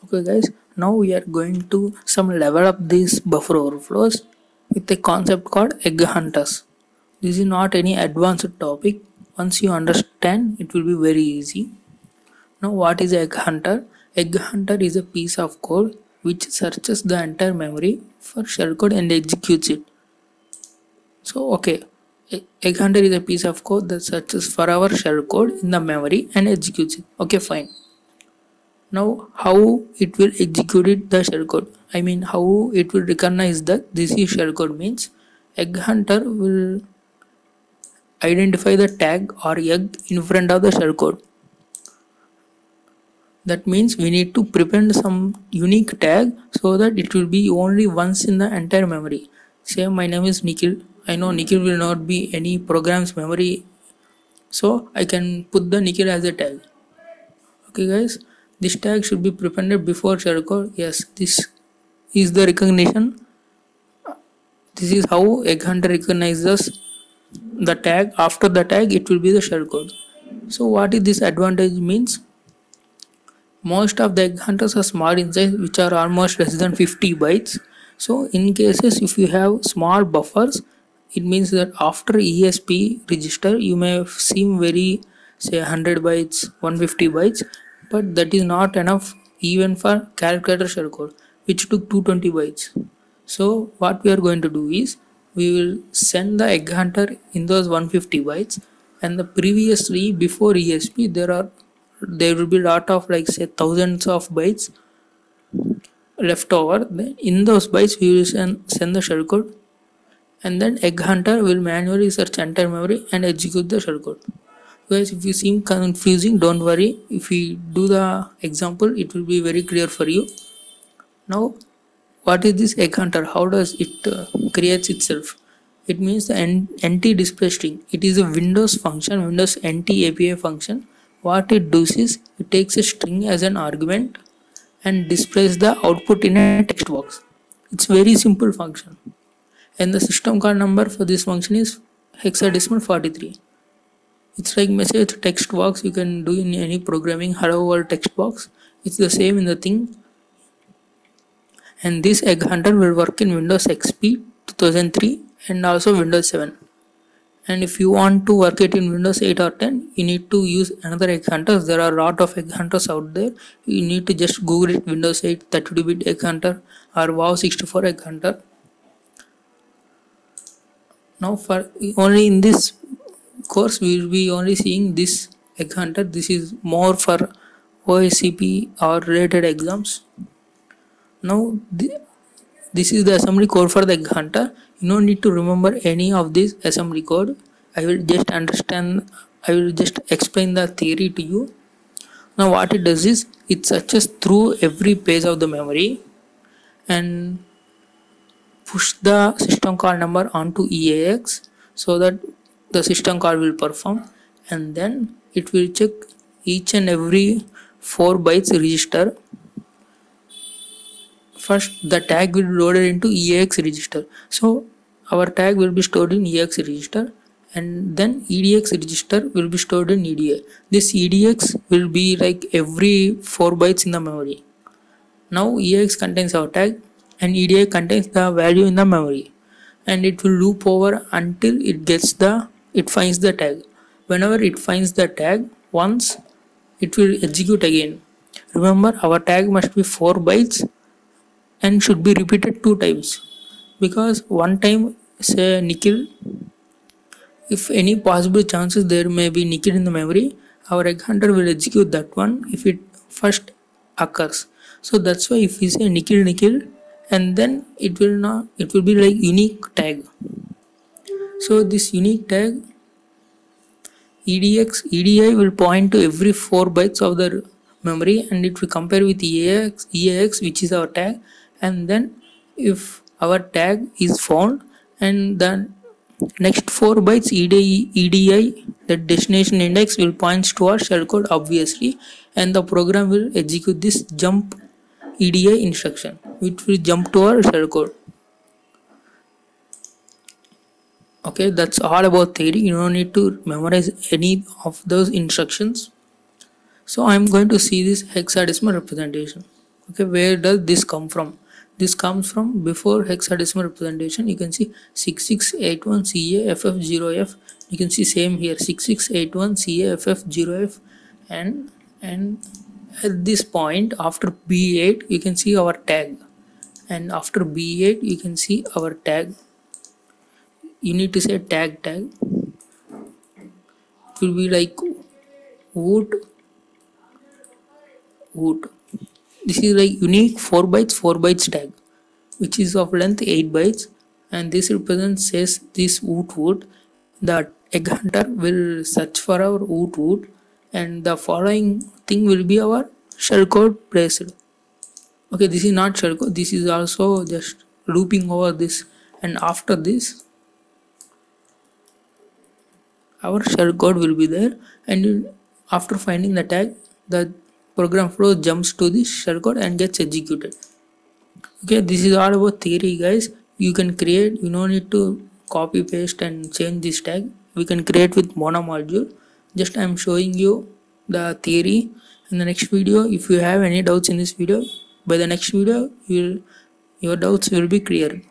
Okay guys, now we are going to some level up these buffer overflows with a concept called egg hunters. This is not any advanced topic. Once you understand, it will be very easy. Now what is egg hunter? Egg hunter is a piece of code which searches the entire memory for shellcode and executes it. So okay, egg hunter is a piece of code that searches for our shellcode in the memory and executes it. Okay, fine. Now how it will execute it the shellcode? I mean how it will recognize that this is shellcode means egg hunter will identify the tag or egg in front of the shellcode. That means we need to prepend some unique tag so that it will be only once in the entire memory. Say my name is Nikhil. I know Nikhil will not be any program's memory, so I can put the Nikhil as a tag. Okay guys, this tag should be prepended before shellcode. Yes, this is the recognition. This is how egg hunter recognizes the tag. After the tag it will be the shellcode. So what is this advantage means? Most of the egg hunters are small in size, which are almost less than 50 bytes. So in cases if you have small buffers, it means that after ESP register you may seem very, say, 100 bytes, 150 bytes, but that is not enough even for calculator shellcode, which took 220 bytes. So what we are going to do is we will send the egg hunter in those 150 bytes, and the previously before ESP there will be a lot of, like, say, thousands of bytes left over. Then in those bytes we will send the shellcode, and then egg hunter will manually search entire memory and execute the shellcode. Guys, if you seem confusing, don't worry. If we do the example, it will be very clear for you. Now what is this egg hunter? How does it creates itself? It means the NT display string. It is a Windows function, Windows NT API function. What it does is it takes a string as an argument and displays the output in a text box. It's very simple function, and the system call number for this function is hexadecimal 43. It's like message text box you can do in any programming, hello world text box. It's the same in the thing. And this egg hunter will work in Windows XP 2003 and also Windows 7. And if you want to work it in Windows 8 or 10, you need to use another egg hunters. There are a lot of egg hunters out there. You need to just Google it, Windows 8 32-bit egg hunter or WoW64 egg hunter. Now for only in this course we will be only seeing this egg hunter. This is more for OSCP or related exams. Now this is the assembly code for the egg hunter. You don't need to remember any of this assembly code. I will just explain the theory to you. Now what it does is it searches through every page of the memory and push the system call number onto EAX so that the system call will perform, and then it will check each and every 4 bytes register. First the tag will be loaded into EAX register. So our tag will be stored in EAX register, and then EDX register will be stored in EDA. This EDX will be like every 4 bytes in the memory. Now EAX contains our tag and EDA contains the value in the memory, and it will loop over until it finds the tag. Whenever it finds the tag once, it will execute again. Remember, our tag must be 4 bytes and should be repeated 2 times, because one time, say, Nikhil, if any possible chances there may be Nikhil in the memory, our egg hunter will execute that one if it first occurs. So that's why if we say Nikhil, and then it will be like unique tag. So this unique tag EDI will point to every 4 bytes of the memory, and it will compare with EAX, which is our tag, and then if our tag is found, and then next 4 bytes EDI, the destination index, will point to our shellcode obviously, and the program will execute this jump EDI instruction, which will jump to our shellcode. Okay, that's all about theory. You don't need to memorize any of those instructions. So I'm going to see this hexadecimal representation. Okay, where does this come from? This comes from before hexadecimal representation. You can see 6681CAFF0F. You can see same here 6681CAFF0F, and at this point after B8 you can see our tag, and after B8 you can see our tag. You need to say tag. It will be like woot. This is like unique 4 bytes tag, which is of length 8 bytes, and this represents says this woot. The egg hunter will search for our woot, and the following thing will be our shellcode pressed. Okay, this is not shellcode, this is also just looping over this, and after this our shellcode will be there, and after finding the tag, the program flow jumps to this shellcode and gets executed. Okay, this is all about theory, guys. You can create, you don't need to copy paste and change this tag. We can create with mono module. Just I am showing you the theory. In the next video, if you have any doubts in this video, by the next video your doubts will be clear.